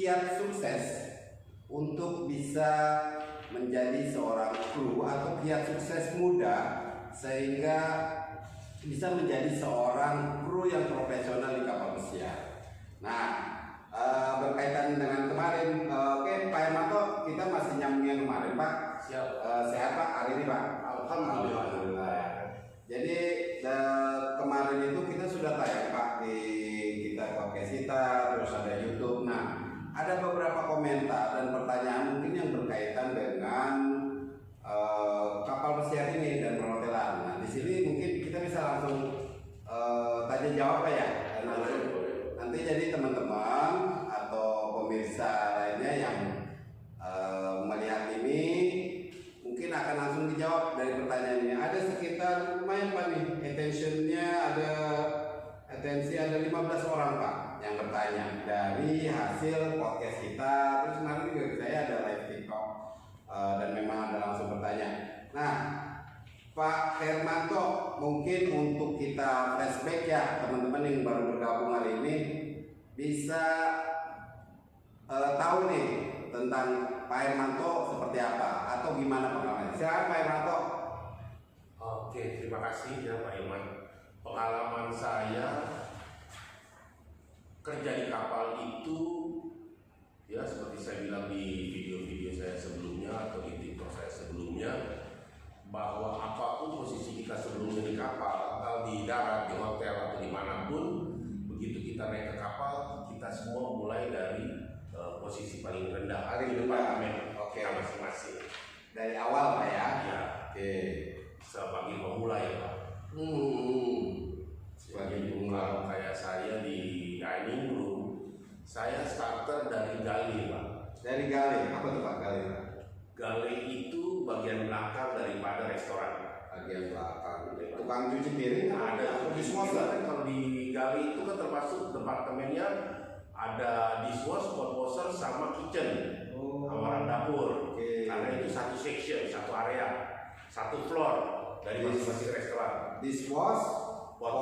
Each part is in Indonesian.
kiat sukses untuk bisa menjadi seorang kru atau kiat sukses muda sehingga bisa menjadi seorang kru yang profesional di kapal pesiar. Nah, berkaitan dengan kemarin, oke Pak Hermanto, kita masih nyambung yang kemarin Pak. Siap. Sehat Pak hari ini Pak? Alhamdulillah. Jadi kemarin itu kita sudah tayang Pak di kita podcast kita, terus ada YouTube. Nah, ada beberapa komentar dan pertanyaan mungkin yang berkaitan dengan kapal pesiar ini dan perhotelan. Nah, di sini mungkin kita bisa langsung tanya jawab Pak ya. Dan nanti jadi teman-teman atau pemirsa lainnya yang melihat ini mungkin akan langsung dijawab dari pertanyaannya. Ada sekitar lumayan Pak nih, atensi ada 15 orang Pak yang bertanya dari hasil podcast kita. Terus kemarin juga saya ada live TikTok dan memang ada langsung bertanya. Nah, Pak Hermanto, mungkin untuk kita flashback ya teman-teman yang baru bergabung hari ini bisa tahu nih tentang Pak Hermanto seperti apa atau gimana pengalamannya. Silakan Pak Hermanto. Oke, terima kasih ya Pak Iman. Pengalaman saya kerja di kapal itu ya seperti saya bilang di video-video saya sebelumnya atau di TikTok saya sebelumnya, bahwa apapun posisi kita sebelumnya di kapal atau di darat, di hotel atau dimanapun, begitu kita naik ke kapal, kita semua mulai dari posisi paling rendah hari di departemen kita masing-masing. Dari awal Pak ya? Ya. Oke. Sebagai pemula ya Pak. Sebagai pemula kayak saya di dining room, saya starter dari galley Pak. Dari galley, apa tuh Pak galley? Galley itu bagian belakang daripada restoran. Bagian belakang. Tukang cuci piring ada dishwasher kan, kalau di galley itu kan termasuk departemennya ada dishwasher, pot washer sama kitchen, kamar dapur. Karena itu satu section, satu area, satu floor dari masing-masing restoran. Dishwasher, pot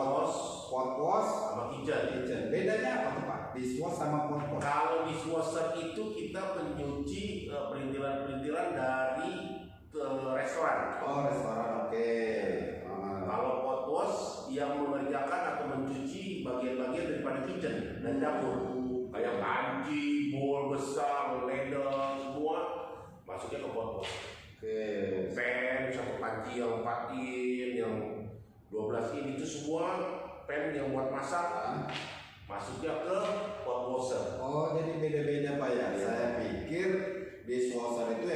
wash sama kitchen. Bedanya apa tuh Pak? Dishwasher sama pot wash? Kalau dishwasher itu kita menyuci perintilan-perintilan dari restoran. Oh restoran, oke. Kalau pot wash yang mengerjakan atau mencuci bagian-bagian daripada kitchen dan dapur, kayak panci, bowl besar, ladle, semua masuknya ke pot wash. Pan, satu panci yang 4 in, yang 12 in itu semua pan yang buat masak masuknya ke pot washer. Oh jadi beda-beda Pak ya? Saya pikir dishwasher itu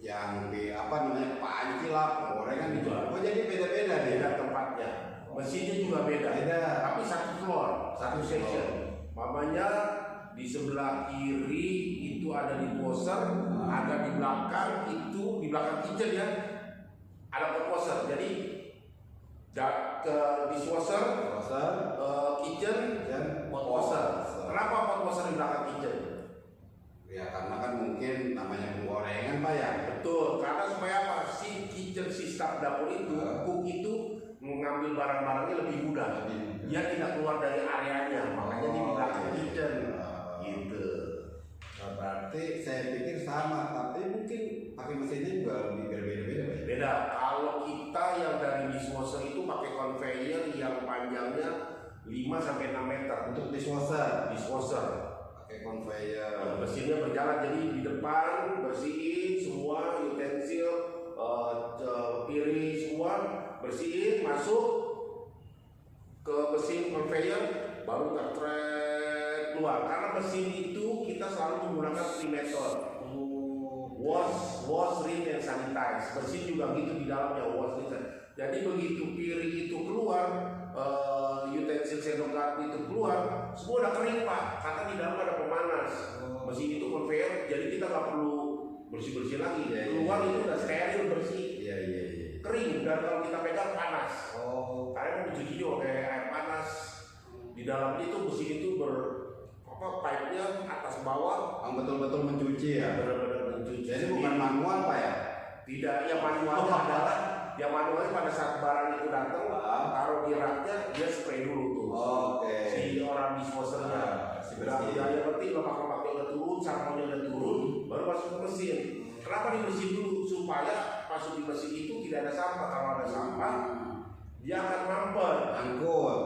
yang di apa namanya panci lah, gorengan gitu. Oh jadi beda-beda Beda tempatnya, mesinnya juga beda. Tapi satu floor, satu section. Mamanya di sebelah kiri itu ada dishwasher, ada di belakang itu di belakang kitchen ya ada pot washer. Jadi ke dishwasher, kitchen, pot washer. Kenapa pot washer di belakang kitchen? Ya karena kan mungkin namanya penggorengan Pak ya. Betul, karena supaya apa? Si kitchen, si staf dapur itu, cook itu mengambil barang-barangnya lebih mudah. Dia tidak keluar dari areanya, makanya di belakang kitchen. Gitu. Berarti saya pikir sama, tapi mungkin pakai mesinnya juga lebih berbeda-beda. Beda. Kalau kita yang dari dishwasher itu pakai conveyor yang panjangnya 5-6 meter untuk dishwasher. Pakai conveyor. Mesinnya berjalan, jadi di depan bersihin semua utensil, piring semua bersihin, masuk ke mesin conveyor, baru tertret keluar. Karena mesin itu kita selalu menggunakan 3 method. Wash, rinse, and sanitize. Mesin juga gitu di dalamnya, wash, rinse. Jadi begitu piring itu keluar, utensil sendok garpu itu keluar, semua udah kering Pak, karena di dalam ada pemanas. Mesin itu conveyor, jadi kita nggak perlu bersih-bersih lagi. Keluar itu udah steril, bersih. Kering, dan kalau kita pegang panas. Karena dicuci juga kayak air panas. Di dalam itu mesin itu pipe-nya atas bawah. Betul-betul mencuci ya. Benar-benar mencuci. Jadi bukan manual Pak ya? Tidak, ya manualnya adalah yang manualnya pada saat barang itu datang, taruh di raknya, dia spray dulu tuh. Oke. Si orang disposernya. Yang penting lemak-lemaknya udah turun, sampahnya udah turun, baru masuk ke mesin. Kenapa dibersihin dulu? Supaya masuk di mesin itu tidak ada sampah. Kalau ada sampah, dia akan mampet, Angkut.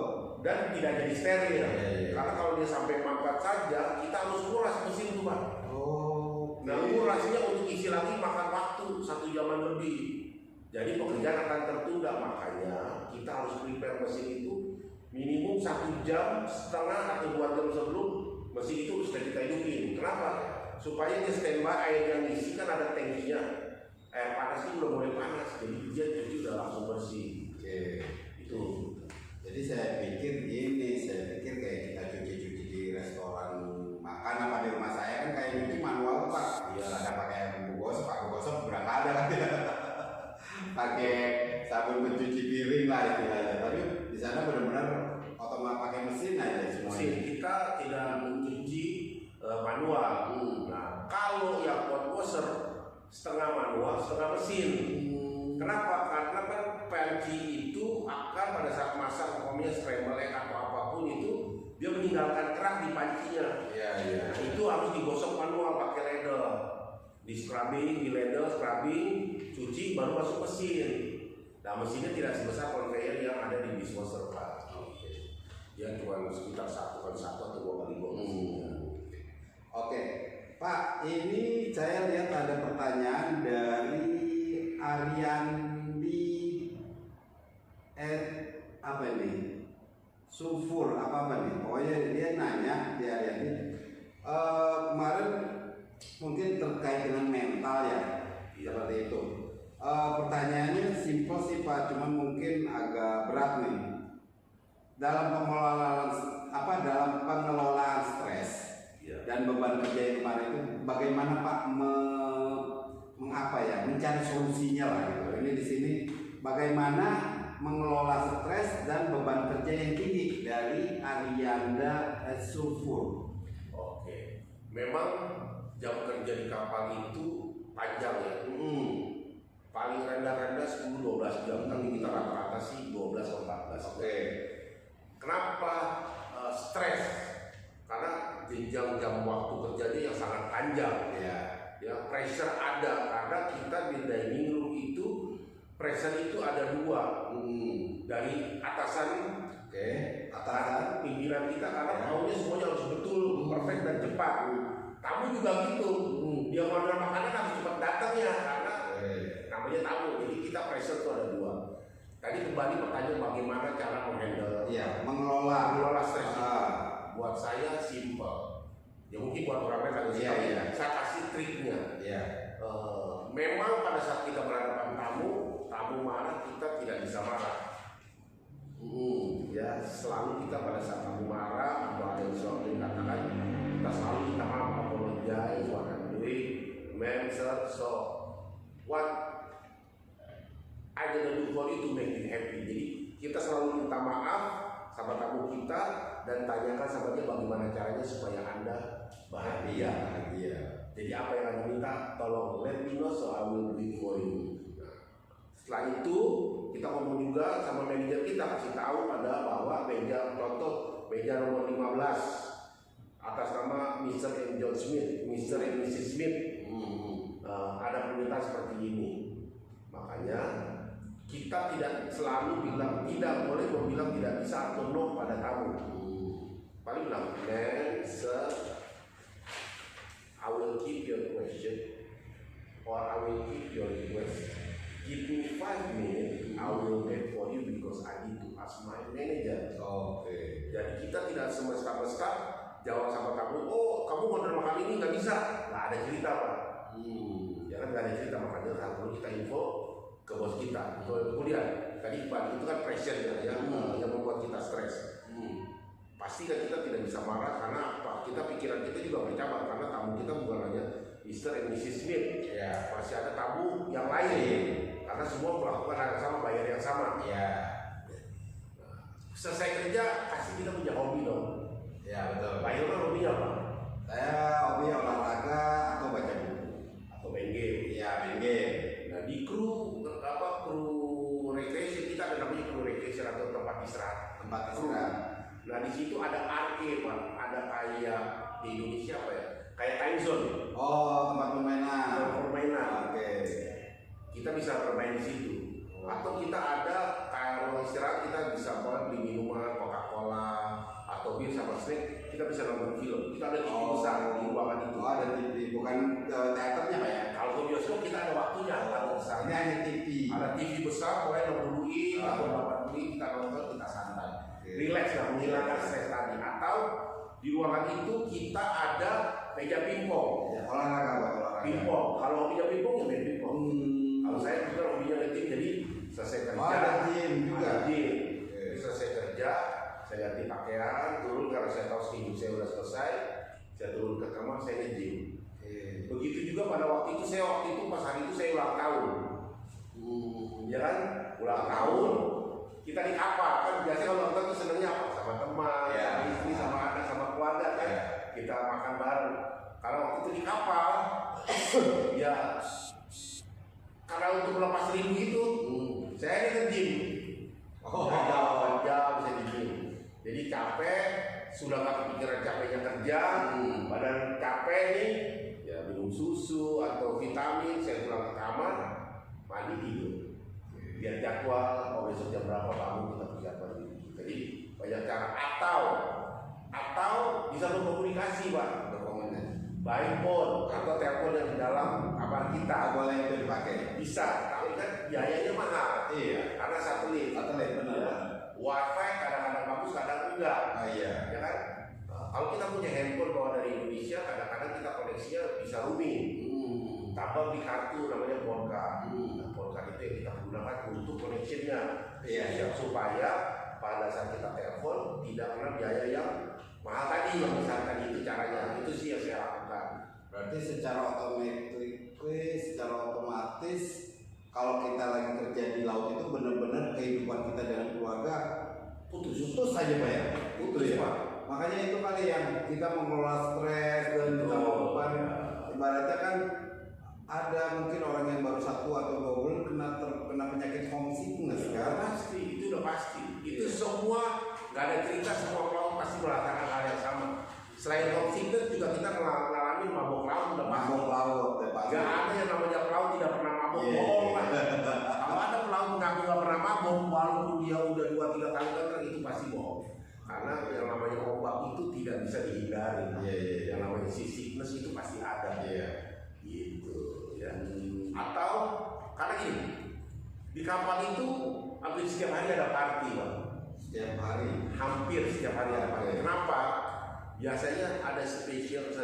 dan tidak jadi steril. Iya. Karena kalau dia sampai mampet saja, kita harus kuras mesin itu, Pak. Oh. Nah, kurasnya untuk isi lagi makan waktu 1 jaman lebih. Jadi pekerjaan akan tertunda. Makanya kita harus prepare mesin itu minimum 1,5 jam atau 2 jam sebelum mesin itu sudah kita hidupin. Kenapa? Supaya dia standby, air yang diisi kan ada tankinya. Air panas itu udah mulai panas, jadi dia cuci udah langsung bersih. Oke. Itu. Jadi saya pikir kayak kita cuci-cuci di restoran makan apa di rumah saya kan kayak nyuci manual Pak. Iya, ada pakai bumbu gosok berangkat ada kan. Pakai sabun pencuci piring lah istilahnya. Tapi di sana benar-benar otomatis pakai mesin aja semuanya. Mesin kita tidak mencuci manual. Nah, kalau yang pot washer setengah manual, setengah mesin. Kenapa? Karena kan panci itu akan pada saat masak, umpamanya scramble egg atau apapun itu, dia meninggalkan kerak di pancinya. Iya. Nah, itu harus digosok manual pakai ladle. Di scrubbing, di ladle, scrubbing, cuci, baru masuk mesin. Nah, mesinnya tidak sebesar conveyor yang ada di dishwasher, Pak. Oke. Dia cuma sekitar 1x1 atau 2x2 mesinnya. Oke, Pak, ini saya lihat ada pertanyaan dari Ariandi apa ini? Sulfur apa nih? Pokoknya dia nanya di Ariandi kemarin mungkin terkait dengan mental ya, seperti itu. Pertanyaannya simpel sih Pak, cuman mungkin agak berat nih. Dalam pengelolaan stres dan beban kerja yang kemarin itu bagaimana Pak mencari solusinya lah gitu. Ini di sini bagaimana mengelola stres dan beban kerja yang tinggi dari Arianda Sulfur. Oke. Memang jam kerja di kapal itu panjang ya. Paling rendah-rendah 10-12 jam, tapi kita rata-rata sih 12-14. Oke. Kenapa stres? Karena jenjang jam waktu kerjanya yang sangat panjang. Ya, pressure ada karena kita di dining room itu pressure itu ada 2. Dari atasan, atasan pimpinan kita karena maunya semuanya harus betul, perfect dan cepat. Tamu juga gitu. Dia order makanan harus cepat datang ya karena namanya tamu. Jadi kita pressure itu ada 2. Tadi kembali pertanyaan bagaimana cara menghandle, mengelola stres. Buat saya simple. Ya mungkin buat orang lain agak susah. Saya kasih triknya. Memang pada saat kita berhadapan tamu marah, kita tidak bisa marah. Ya selalu kita pada saat tamu marah atau ada sesuatu yang katakan, kita selalu minta maaf, apologize, what I'm doing, ma'am, sir. So what I gonna do for you to make you happy. Jadi kita selalu minta maaf sama tamu kita dan tanyakan sama dia bagaimana caranya supaya Anda bahagia. Jadi apa yang Anda minta, tolong let me know so I will do it for you. Nah, setelah itu kita ngomong juga sama manajer kita, kasih tahu bahwa meja contoh meja nomor 15 atas nama Mr. and John Smith, Mr. and Mrs. Smith. Ada permintaan seperti ini. Makanya kita tidak selalu bilang, tidak boleh bilang tidak bisa atau no pada tamu. Paling bilang, sir, I will keep your question or I will keep your request. Give me 5 minutes, I will wait for you because I need to ask my manager. Oke. Jadi kita tidak semesta-mesta jawab sama tamu, oh kamu order makan ini nggak bisa, nggak ada cerita Pak. Ya kan nggak ada cerita, makanya perlu kita info ke bos kita. Kemudian tadi Pak itu kan pressure yang membuat kita stres. Pasti kan kita tidak bisa marah karena apa? Pikiran kita juga bercabang karena tamu kita bukan hanya Mr. and Mrs. Smith. Masih ada tamu yang lain. Karena semua melakukan hal yang sama, bayar yang sama. Selesai kerja, kasih kita punya hobi dong. Betul. Pak Hilman hobi apa? Saya hobi olahraga atau baca buku atau main game. Main game. Nah di kru Nah di situ ada arcade, Pak. Ada kayak di Indonesia apa ya? Kayak time zone. Oh, tempat permainan. Tempat permainan. Oke. Kita bisa bermain di situ. Atau kita ada kayak ruang istirahat, kita bisa beli minuman, Coca-Cola atau bir sama snack. Kita bisa nonton film. Kita ada TV besar di ruangan itu. Oh, ada TV, bukan teaternya Pak ya? Kalau ke bioskop kita ada waktunya, ada besar. Ini hanya TV. Ada TV besar, boleh 60 atau 80 kita nonton, kita santai. Relax lah, menghilangkan stres tadi. Atau di ruangan itu kita ada meja pingpong. Ya, olahraga Pak, olahraga. Pingpong. Kalau hobinya pingpong ya main pingpong. Kalau saya juga hobinya nge-gym, jadi selesai kerja. Oh, ada gym juga. Ada gym. Jadi selesai kerja, saya ganti pakaian, turun karena saya tahu schedule saya udah selesai. Saya turun ke kamar, saya nge-gym. Begitu juga pada waktu itu pas hari itu saya ulang tahun. Ya kan, ulang tahun. Kita di kapal kan biasanya kalau ulang tahun itu senangnya apa? Sama teman, sama istri, sama anak, sama keluarga kan. Kita makan bareng. Karena waktu itu di kapal, ya karena untuk melepas rindu itu, saya ini nge-gym. Jam bisa di gym. Jadi capek, sudah gak kepikiran capeknya kerja, badan capek nih, ya minum susu atau vitamin, saya pulang ke kamar, mandi tidur. Biar jadwal, kalau besok jam berapa bangun kita persiapkan diri. Jadi banyak cara. Atau bisa berkomunikasi Pak, by phone atau telepon yang di dalam kamar kita. Boleh itu dipakai. Bisa, tapi kan biayanya mahal. Iya. Karena satelit. Benar. Ya. Wifi kadang-kadang bagus, kadang enggak. Iya. Ya kan? Kalau kita punya handphone bawa dari Indonesia, kadang-kadang kita koneksinya bisa roaming. Tambah di kartu namanya Polka. Nah, Polka itu yang kita gunakan untuk connectionnya. Iya. Supaya pada saat kita telepon tidak kena biaya yang mahal tadi, yang misalkan itu caranya. Itu sih yang saya lakukan. Berarti secara otomatis kalau kita lagi kerja di laut itu benar-benar kehidupan kita dengan keluarga putus saja Pak ya. Putus ya Pak. Makanya itu kali yang kita mengelola stres dan kita beban. Ibaratnya kan ada mungkin orang yang baru 1 atau 2 bulan kena penyakit homesickness kan? Pasti, itu udah pasti. Itu semua nggak ada cerita, semua pelaut pasti merasakan hal yang sama. Selain homesickness juga kita ngalamin mabok laut udah pasti. Mabok laut ya Pak. Gak ada yang namanya pelaut tidak pernah mabok, bohong lah. Kalau ada pelaut mengaku nggak pernah mabok, walaupun dia udah 2-3 kali kan itu pasti bohong. Karena yang namanya ombak itu tidak bisa dihindari. Yang namanya seasickness itu pasti ada. Gitu ya. Atau karena gini, di kapal itu hampir setiap hari ada party Bang. Hampir setiap hari ada party. Kenapa? Biasanya ada special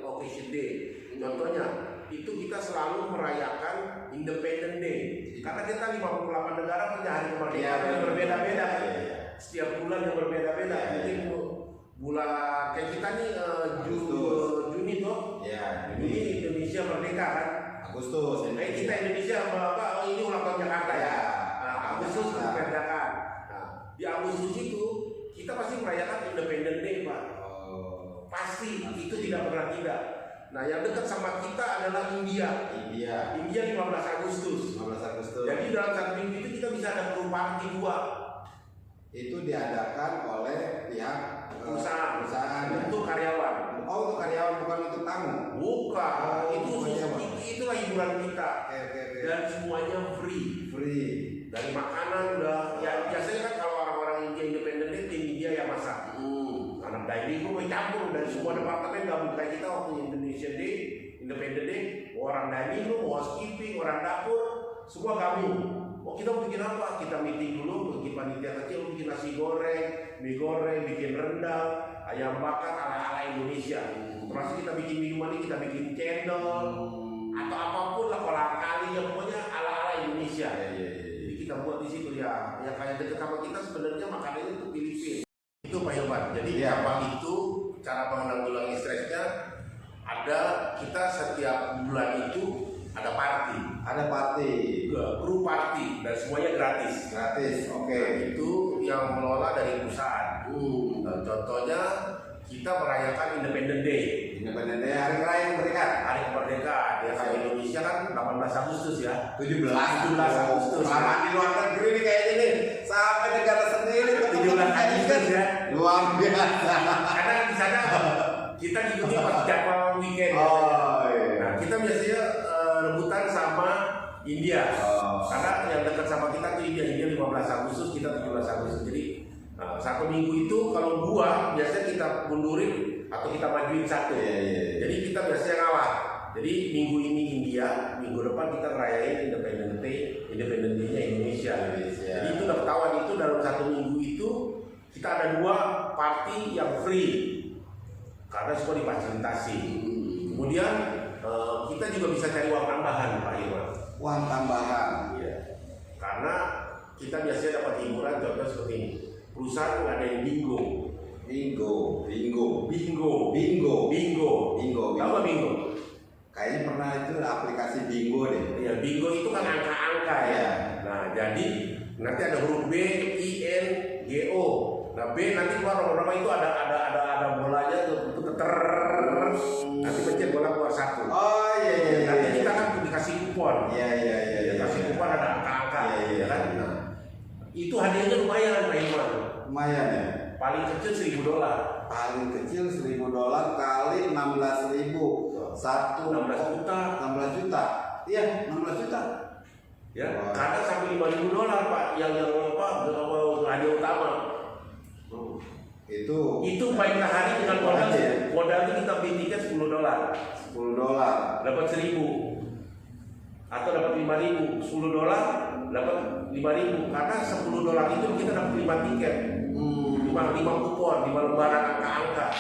occasion day. Contohnya itu kita selalu merayakan Independent Day. Karena kita 58 negara punya hari kemerdekaan yang berbeda-beda kan. Setiap bulan yang berbeda-beda. Mungkin bulan kayak kita nih Juni tuh. Ini Indonesia merdeka kan. Agustus. Kita Indonesia ini ulang tahun Jakarta ya. Agustus kemerdekaan. Di Agustus itu kita pasti merayakan Independent Day Pak. Pasti itu tidak pernah tidak. Nah yang dekat sama kita adalah India 15 Agustus. Jadi dalam satu minggu itu kita bisa ada party 2. Itu diadakan oleh pihak perusahaan untuk karyawan. Oh, untuk karyawan, bukan untuk tamu. Bukan. Itulah hiburan kita. Dan semuanya free. Dari makanan udah. Ya biasanya kan kalau orang-orang India Independent Day, tim India yang masak. Anak dining itu mau campur dari semua departemen gabung kayak kita waktu Indonesia Day, Independent Day, orang dining, mau housekeeping, orang dapur, semua gabung. Oh kita mau bikin apa? Kita meeting dulu, bikin panitia kecil, bikin nasi goreng, mie goreng, bikin rendang, ayam bakar ala-ala Indonesia. Termasuk kita bikin minuman ini, kita bikin cendol atau apapun lah, kolang kali ya pokoknya ala-ala Indonesia. Jadi kita buat di situ ya. Yang kayak deket sama kita sebenarnya makanannya itu Filipina. Itu Pak Hilman. Jadi kapal itu cara menanggulangi stresnya ada, kita setiap bulan itu ada party, kru party dan semuanya gratis. Oke. Nah, itu yang mengelola dari perusahaan. Contohnya kita merayakan Independent Day, hari raya kemerdekaan. hari kemerdekaan. Ya kayak Indonesia Indonesia kan 18 Agustus ya. 17 Agustus. Lama di luar negeri nih kayaknya nih. Sampai negara sendiri 17 Agustus ya. Luar biasa. Karena di sana kita ngikuti pas jadwal weekend. Oh iya. Nah, kita biasanya rebutan sama India. Karena yang dekat sama kita tuh India 15 Agustus, kita 17 Agustus. Jadi satu minggu itu kalau buah biasanya kita mundurin atau kita majuin satu. Jadi kita biasanya ngalah. Jadi minggu ini India, minggu depan kita ngerayain Independence Day-nya Indonesia. Jadi itu udah ketahuan, itu dalam satu minggu itu kita ada 2 party yang free karena semua difasilitasi. Kemudian kita juga bisa cari uang tambahan, Pak Irwan. Uang tambahan. Iya. Karena kita biasanya dapat hiburan, contoh seperti ini. Perusahaan ngadain bingo. Tahu nggak bingo? Kayaknya pernah itu aplikasi bingo deh. Iya, bingo itu kan angka-angka ya. Nah, jadi nanti ada huruf B, I, N, G, O. Nah, B nanti keluar nomor-nomor itu ada bolanya tuh keter. Nanti pencet bola keluar 1. Oh iya. Nanti kita kan dikasih kupon. Iya. Dikasih kupon ada angka-angka. Iya kan? Nah, itu hadiahnya lumayan, Pak Irwan. Lumayan ya. Paling kecil $1.000. Paling kecil $1.000 kali 16.000. 16 juta. Iya, 16 juta. Ya, kadang sampai $5.000 Pak yang hadiah utama. Itu baik hari dengan modalnya kita beli tiket $10. Dapat 1.000 atau dapat 5.000. $10 dapat 5.000 karena $10 itu kita dapat 5 tiket. 5 kupon, 5 lembaran angka-angka.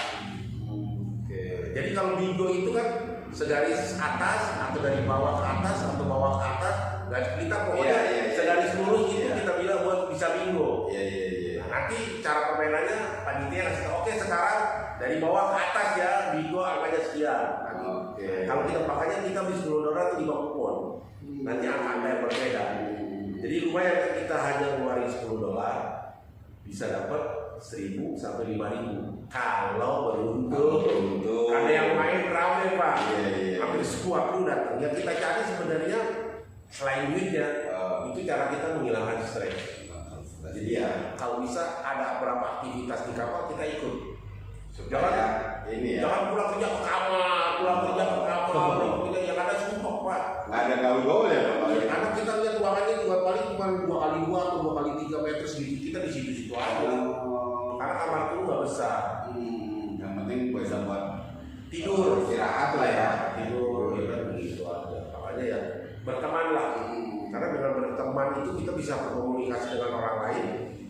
Jadi kalau bingo itu kan segaris atas atau dari bawah ke atas atau bawah ke atas, garis kita pokoknya segaris lurus itu kita bilang buat bisa bingo. Nah, nanti cara permainannya panitia ngasih tahu, oke sekarang dari bawah ke atas ya bingo angkanya sekian. Kalau kita makanya kita beli $10 itu 5 kupon. Nanti angka yang berbeda. Jadi lumayan kita hanya ngeluarin $10 bisa dapat 1.000 sampai 5.000 kalau beruntung. Ada yang main rame Pak, hampir semua kru datang. Yang kita cari sebenarnya selain duitnya, itu cara kita menghilangkan stres. Jadi ya kalau bisa ada beberapa aktivitas di kapal kita ikut. Jangan pulang kerja ke kamar, pulang kerja yang ada sumpah Pak. Nggak ada gaul-gaul ya Pak. Karena kita lihat ruangannya juga paling cuma 2x2 atau 2x3 meter segitu, kita di situ-situ aja. Karena kamar itu nggak besar. Yang penting bisa buat tidur, istirahat lah ya. Tidur, ya kan begitu aja. Makanya ya berteman lah. Karena dengan berteman itu kita bisa berkomunikasi dengan orang lain.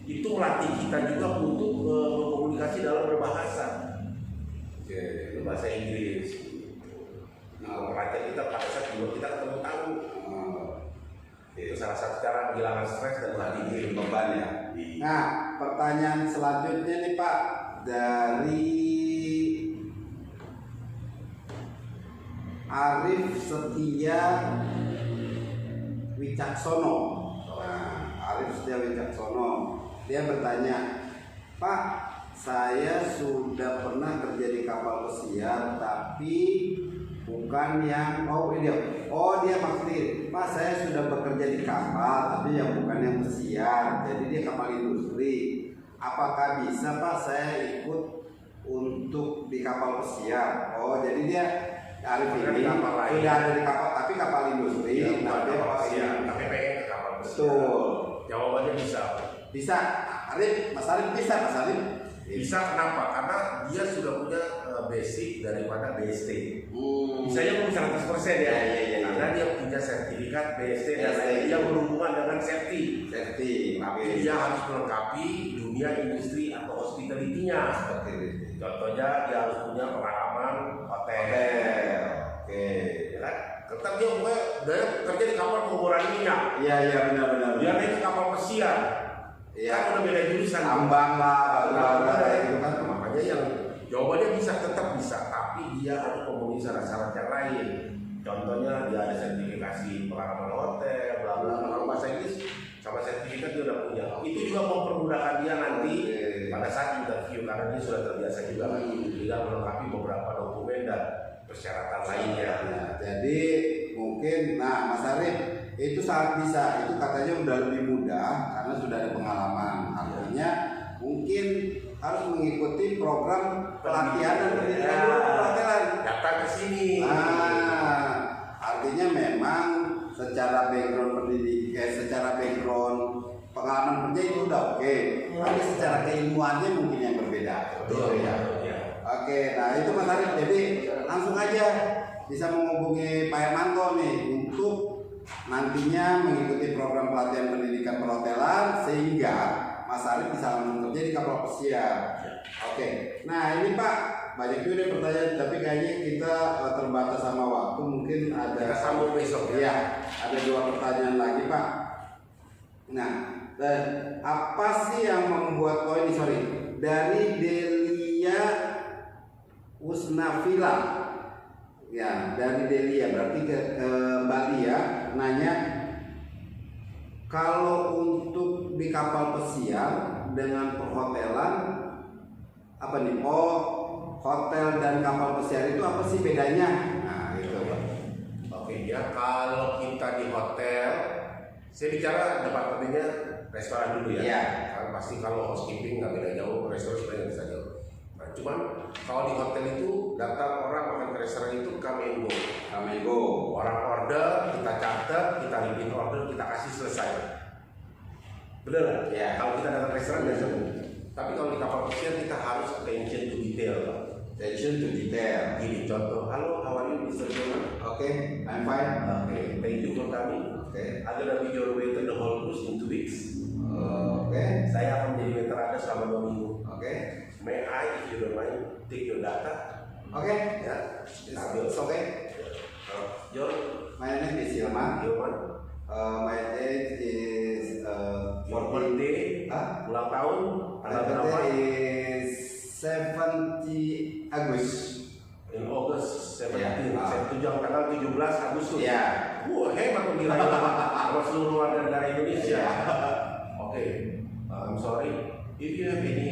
Itu melatih kita juga untuk berkomunikasi dalam berbahasa. Itu bahasa Inggris. Melatih kita pada saat juga kita ketemu tamu. Itu salah satu cara menghilangkan stres dan melatih diri beban ya. Nah, pertanyaan selanjutnya nih Pak dari Arif Setia Wicaksono. Arif Setia Wicaksono, dia bertanya, Pak, saya sudah pernah kerja di kapal pesiar, tapi bukan yang dia maksudnya, Pak, saya sudah bekerja di kapal, tapi yang bukan yang pesiar, jadi dia kapal industri. Apakah bisa Pak saya ikut untuk di kapal pesiar? Oh, jadi dia Arif ini sudah ada di kapal, tapi kapal industri, tapi pengen ke kapal pesiar. Betul. Jawabannya bisa. Bisa, Mas Arif bisa. Bisa kenapa? Karena dia sudah punya basic daripada BST. Misalnya belum 100% ya. Karena dia punya sertifikat BST dan lain yang berhubungan dengan safety. Tapi dia harus melengkapi dunia industri atau hospitality-nya. Contohnya dia harus punya pengalaman hotel. Ya kan? Tetap dia kerja di kapal pengukuran minyak. Iya benar. Dia naik ke kapal pesiar. Kan udah beda jurusan. Tambang lah, itu kan. Makanya yang jawabannya tetap bisa, tapi dia harus memenuhi syarat-syarat yang lain. Contohnya dia ada sertifikasi pengalaman hotel, bla bla. Kalau bahasa Inggris sama sertifikat dia udah punya. Itu juga mempermudahkan dia nanti pada saat interview karena dia sudah terbiasa juga kan. Dia melengkapi beberapa dokumen dan persyaratan lainnya. Jadi mungkin. Nah, Mas Arif itu sangat bisa. Itu katanya udah lebih mudah karena sudah ada pengalaman. Artinya mungkin harus mengikuti program pelatihan dan pendidikan dulu perhotelan. Datang ke sini. Nah, artinya memang secara background pendidikan, secara background pengalaman kerja itu udah oke. Tapi secara keilmuannya mungkin yang berbeda. Betul ya. Oke, nah itu Mas Arif. Jadi langsung aja bisa menghubungi Pak Hermanto nih untuk nantinya mengikuti program pelatihan pendidikan perhotelan sehingga Mas Arif bisa langsung kerja di kapal pesiar. Oke, nah ini Pak banyak juga pertanyaan, tapi kayaknya kita terbatas sama waktu. Mungkin ada Kita sambung besok ya. Ya, ada 2 pertanyaan lagi Pak. Nah, dan apa sih yang membuat dari Delia Usnafila, ya dari Delia berarti ke Mbak Lia nanya kalau untuk di kapal pesiar dengan perhotelan apa nih? Oh, hotel dan kapal pesiar itu apa sih bedanya? Nah itu Pak. Oke ya, kalau kita di hotel, saya bicara departemennya restoran dulu ya. Iya. Kan pasti kalau housekeeping nggak beda jauh, restoran sebenarnya bisa jauh. Nah, cuman kalau di hotel itu datang orang makan ke restoran itu come and go. Come and go. Orang order, kita catat, kita repeat order, kita kasih selesai. Bener nggak? Ya. Kalau kita datang ke restoran biasa. Tapi kalau di kapal pesiar kita harus attention to detail, Pak. Attention to detail. Gini contoh, halo, how are you, Mr. Jonan? Okay, I'm fine. Okay, thank you for coming. Okay. I'm gonna be your waiter the whole cruise in 2 weeks. Okay. Saya akan menjadi waiter Anda selama 2 minggu. Okay. May I, if you don't mind, take your data? Okay. Ya, It's okay. Your My name is Hilman. Hilman, My age is your 40. birthday, ulang tahun, My tanggal berapa? birthday is 70 Agustus. In August 17, Ya. saya tujuan tanggal 17 Agustus. Ya. Wah, hebat pemilihan sama seluruh warga negara Indonesia. Ya. Oke, I'm sorry. If you have any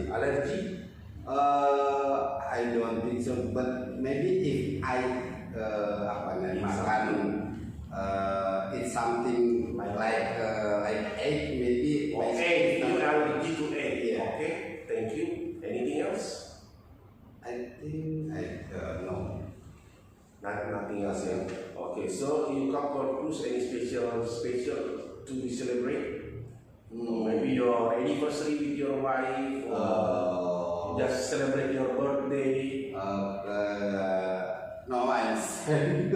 allergy, I don't think so, but maybe if I makan it's something like egg, maybe. okay, you allergy to egg. Yeah. Okay, thank you. Anything else? I think I don't know. Nothing else. Yeah. Okay, so you come for cruise, any special to celebrate? Maybe your anniversary with your wife, or just celebrate your birthday. No, I'm same.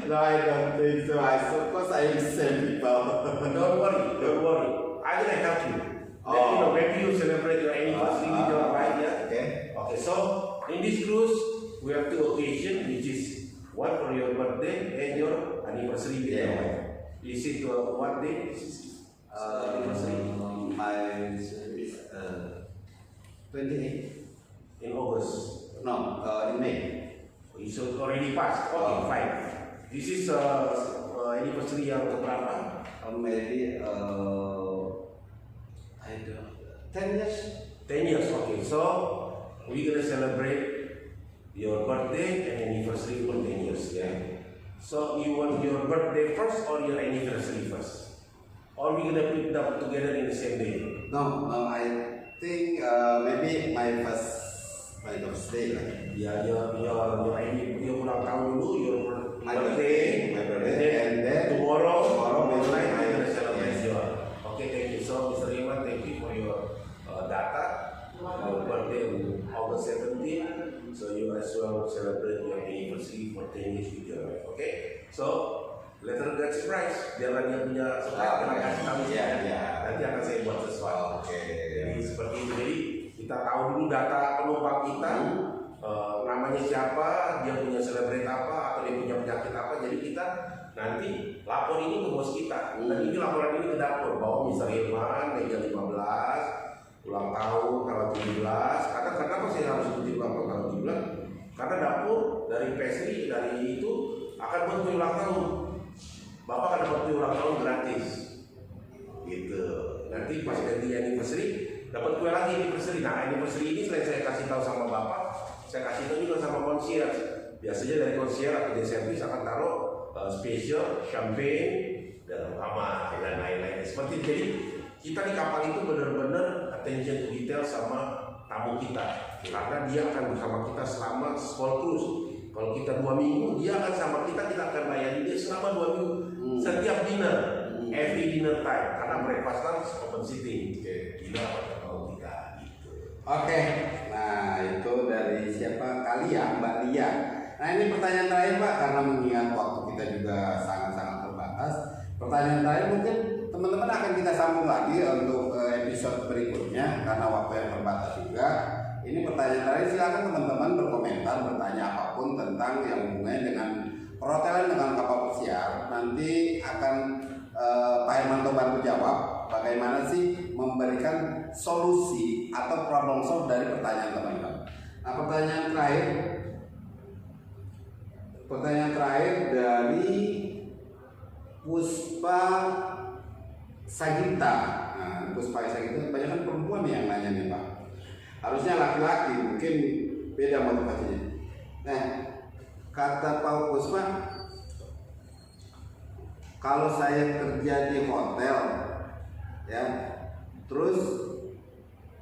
No, I don't think so. I suppose I'm same people. Don't worry. I'm gonna help you. Let me know, maybe you celebrate your anniversary with your wife. Yeah. Okay. So in this cruise, we have 2 occasions, which is one for your birthday and your anniversary with your wife. Is it what day? Anniversary My is 28. in August. No, in May. It's already passed. Okay, fine. This is anniversary yang keberapa? Maybe I don't. 10 years. 10 years. Okay, so we're gonna celebrate your birthday and anniversary for 10 years. Yeah. So you want your birthday first or your anniversary first? Or we gonna put them together in the same day? No, I think maybe my first day lah. Yeah, your ulang tahun dulu, your My birthday, birthday, and then tomorrow maybe night my- we're gonna celebrate yes. your. Okay, thank you. So Mr. Iman, thank you for your data. Your birthday on August 17, so you as well celebrate your anniversary for 10 years with your wife. Okay, so let her get surprise. Biarlah dia punya surprise, Oh, kita okay. kasih tahu Iya, iya. Nanti akan saya buat sesuatu. Oke. Jadi seperti itu. Jadi kita tahu dulu data penumpang kita, namanya siapa, dia punya celebrate apa, atau dia punya penyakit apa. Jadi kita nanti lapor ini ke bos kita. Dan ini laporan ini ke dapur bahwa Mr. Hilman meja 15 ulang tahun tanggal 17. Kenapa saya harus ikuti ulang tahun tanggal 17? Karena dapur dari pastry dari itu akan buat kue ulang tahun. Bapak akan dapat kue ulang tahun gratis. Gitu. Nanti pas ganti anniversary dapat kue lagi anniversary. Nah, anniversary ini selain saya kasih tahu sama bapak, saya kasih tahu juga sama concierge. Biasanya dari concierge atau dari servis akan taruh special, champagne, dan sama dan lain-lain. Seperti itu. Jadi kita di kapal itu benar-benar attention to detail sama tamu kita, karena dia akan bersama kita selama small cruise. Kalau kita 2 minggu, dia akan sama kita akan layani dia selama 2 minggu. Setiap dinner, every dinner time, karena breakfast lunch open sitting. Dinner apa kalau kita gitu. Oke, nah itu dari siapa? Kalian, Mbak Lia. Nah ini pertanyaan terakhir Pak, karena mengingat waktu kita juga sangat-sangat terbatas. Pertanyaan terakhir mungkin teman-teman akan kita sambung lagi untuk episode berikutnya karena waktu yang terbatas juga. Ini pertanyaan terakhir, silakan teman-teman berkomentar, bertanya apapun tentang yang hubungannya dengan perhotelan dengan kapal pesiar. Nanti akan Pak Hermanto bantu jawab bagaimana sih memberikan solusi atau problem solve dari pertanyaan teman-teman. Nah pertanyaan terakhir dari Puspa Sagita. Nah, Puspa Sagita kebanyakan perempuan yang nanya nih Pak. Harusnya laki-laki, mungkin beda motivasinya. Nah, kata Pak Puspa, kalau saya kerja di hotel, ya, terus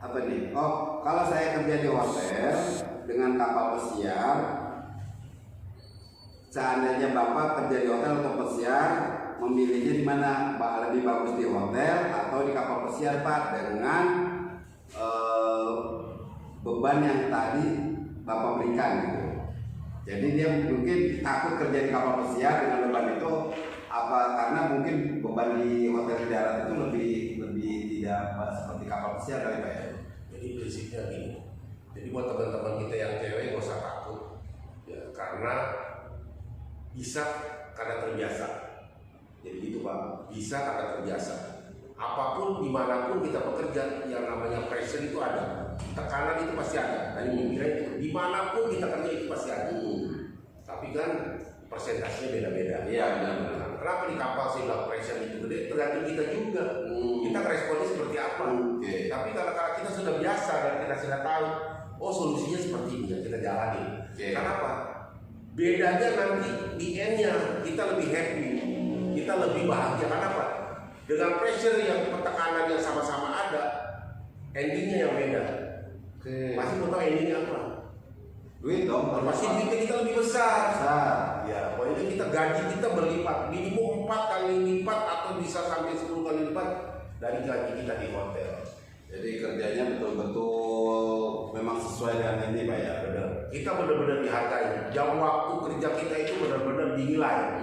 apa nih? Oh, kalau saya kerja di hotel dengan kapal pesiar, seandainya Bapak kerja di hotel atau pesiar, memilihnya di mana? Lebih bagus di hotel atau di kapal pesiar Pak, dengan beban yang tadi Bapak berikan gitu. Jadi dia mungkin takut kerja di kapal pesiar dengan beban itu apa, karena mungkin beban di hotel di darat itu lebih tidak seperti kapal pesiar kali Pak ya. Jadi prinsipnya gini. Jadi buat teman-teman kita yang cewek gak usah takut ya, karena bisa karena terbiasa. Jadi gitu Pak, bisa karena terbiasa. Apapun dimanapun kita bekerja, yang namanya pressure itu ada, tekanan itu pasti ada. Dari mimpinya itu, dimanapun kita kerja itu pasti ada. Tapi kan persentasenya beda-beda. Iya benar. Kenapa di kapal sih pressure itu gede? Tergantung kita juga. Kita responnya seperti apa. Tapi kalau kita sudah biasa dan kita sudah tahu, oh solusinya seperti ini, ya kita jalani. Kenapa? Bedanya nanti di end-nya kita lebih happy, kita lebih bahagia. Kenapa? Dengan pressure yang tekanan yang sama-sama ada, endingnya yang beda. Pasti mau tahu endingnya apa? Duit dong. Pasti duitnya kita lebih besar. Ya, pokoknya kita gaji kita berlipat, minimum 4 kali lipat atau bisa sampai 10 kali lipat dari gaji kita di hotel. Jadi kerjanya betul-betul memang sesuai dengan ini Pak ya. Benar. Kita benar-benar dihargai. Jam waktu kerja kita itu benar-benar dinilai.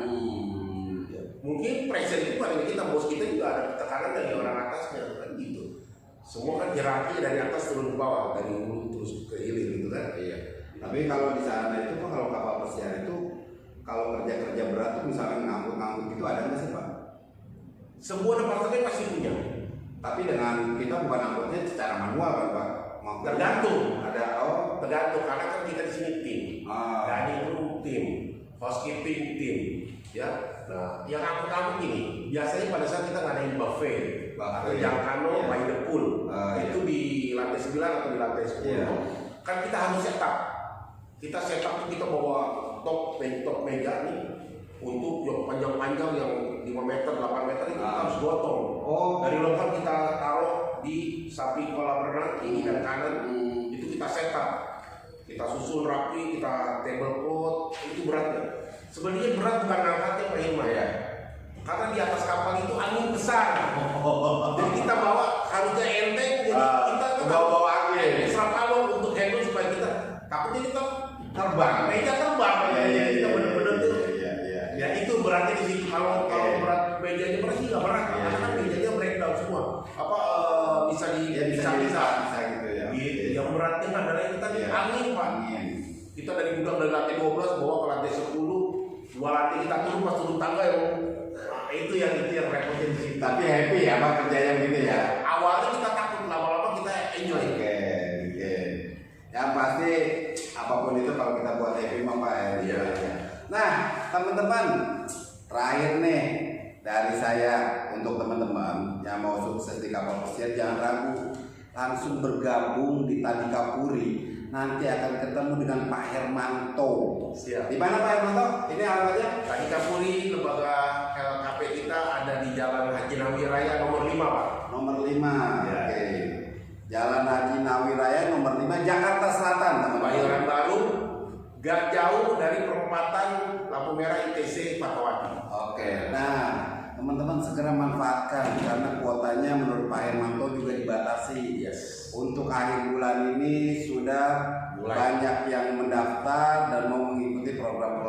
Mungkin pressure itu pada kita, bos kita juga ada tekanan dari orang atasnya kan gitu. Semua kan hierarki dari atas turun ke bawah, dari hulu terus ke hilir gitu kan. Iya. Tapi kalau di sana itu Pak, kalau kapal pesiar itu kalau kerja berat tuh misalnya ngangkut gitu ada nggak sih Pak? Semua departemen pasti punya. Tapi dengan kita bukan angkutnya secara manual kan Pak? Tergantung. Tergantung karena kan kita di sini tim. Dining room tim, housekeeping tim, ya. Nah, yang angkut ini biasanya pada saat kita ngadain buffet atau Giancana by the pool, itu di lantai 9 atau di lantai 10. Kan kita harus setup. Kita setup itu kita bawa top meja nih untuk yang panjang-panjang yang 5 meter, 8 meter itu kita harus gotong. Dari lokal kita taruh di samping kolam renang kiri dan kanan, itu kita setup. Kita susun rapi, kita tablecloth, itu beratnya. Sebenarnya berat bukan angkatnya Pak Hilman ya. Karena di atas kapal itu angin besar. Jadi kita bawa harusnya enteng, jadi kita bawa angin. Serap awal untuk handle supaya kita takutnya kita terbang. Meja terbang. Jadi kita benar-benar tuh. Ya itu beratnya di situ. Kalau berat mejanya berat sih nggak berat. Karena kan mejanya breakdown semua. Bisa gitu ya. Yang beratnya adalah itu tadi angin Pak. Kita dari gudang dari lantai 12 bawa ke lantai 10. 2 lantai kita turun pas turun tangga itu yang repotnya di situ. Tapi happy ya Pak kerjanya begini ya. Awalnya kita takut, lama-lama kita enjoy. Oke. Yang pasti apapun itu kalau kita buat happy mah Pak ya. Nah teman-teman, terakhir nih dari saya untuk teman-teman yang mau sukses di kapal pesiar, jangan ragu, langsung bergabung di Tadika Puri. nanti akan ketemu dengan Pak Hermanto. Siap. Di mana Pak Hermanto? Ini alamatnya? Kaki Kapuri, lembaga LKP kita ada di Jalan Haji Nawi Raya nomor 5, Pak. Nomor 5. Ya. Oke. Jalan Haji Nawi Raya nomor 5, Jakarta Selatan, teman-teman. Bayoran Baru, gak jauh dari perempatan lampu merah ITC Fatmawati. Oke. Nah, teman-teman segera manfaatkan karena kuotanya menurut Pak Hermanto juga dibatasi. Yes. Untuk akhir bulan ini sudah banyak yang mendaftar dan mau mengikuti program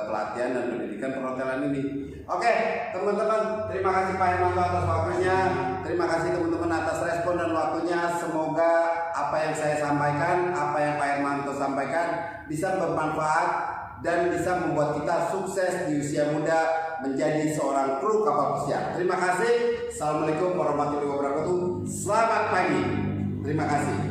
pelatihan dan pendidikan perhotelan ini. Oke, teman-teman, terima kasih Pak Hermanto atas waktunya. Terima kasih teman-teman atas respon dan waktunya. Semoga apa yang saya sampaikan, apa yang Pak Hermanto sampaikan bisa bermanfaat dan bisa membuat kita sukses di usia muda menjadi seorang kru kapal pesiar. Terima kasih. Assalamualaikum warahmatullahi wabarakatuh. Selamat pagi. Terima kasih.